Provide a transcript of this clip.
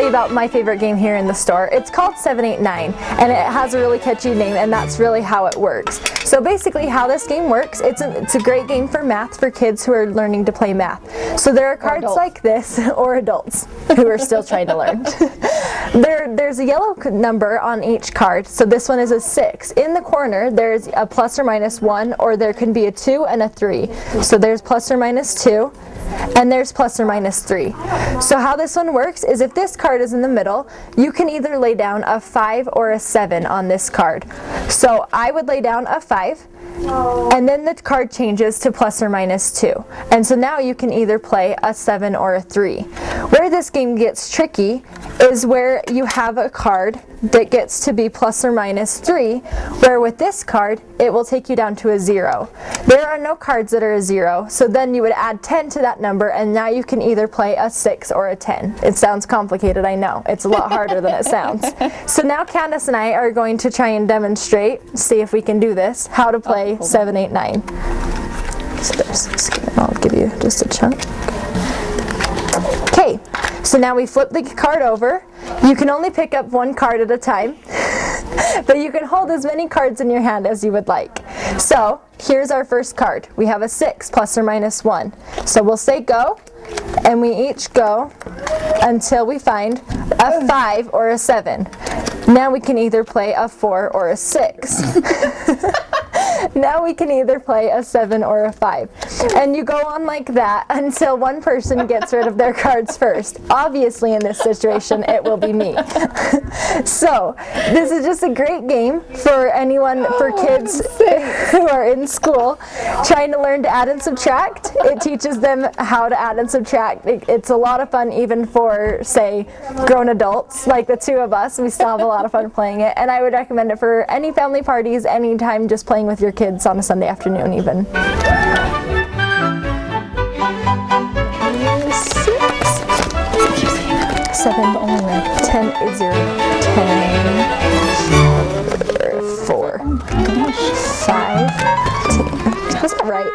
you about my favorite game here in the store. It's called 789, and it has a really catchy name, and that's really how it works. So basically how this game works, it's a great game for math for kids who are learning to play math. So there are cards like this, or adults who are still trying to learn. There's a yellow number on each card, so this one is a 6. In the corner there's a plus or minus 1, or there can be a 2 and a 3. So there's plus or minus 2, and there's plus or minus 3. So how this one works is if this card is in the middle, you can either lay down a 5 or a 7 on this card. So I would lay down a 5, and then the card changes to plus or minus 2. And so now you can either play a 7 or a 3. Where this game gets tricky is where you have a card that gets to be plus or minus 3, where with this card it will take you down to a 0. There are no cards that are a 0, so then you would add 10 to that number, and now you can either play a 6 or a 10. It sounds complicated, I know. It's a lot harder than it sounds. So now Candace and I are going to try and demonstrate, see if we can do this, how to play 789. So I'll give you just a chunk. Okay, so now we flip the card over. You can only pick up one card at a time, but you can hold as many cards in your hand as you would like. So here's our first card. We have a 6 plus or minus 1. So we'll say go, and we each go until we find a 5 or a 7. Now we can either play a 4 or a 6. Now we can either play a 7 or a 5. And you go on like that until one person gets rid of their cards first. Obviously in this situation it will be me. So this is just a great game for anyone, for kids who are in school trying to learn to add and subtract. It teaches them how to add and subtract. It's a lot of fun even for, say, grown adults like the two of us. We still have a lot of fun playing it, and I would recommend it for any family parties, anytime, just playing with your kids on a Sunday afternoon even. 6, 7, only 10 is 0, 10, 4, 5, 2. Was that right?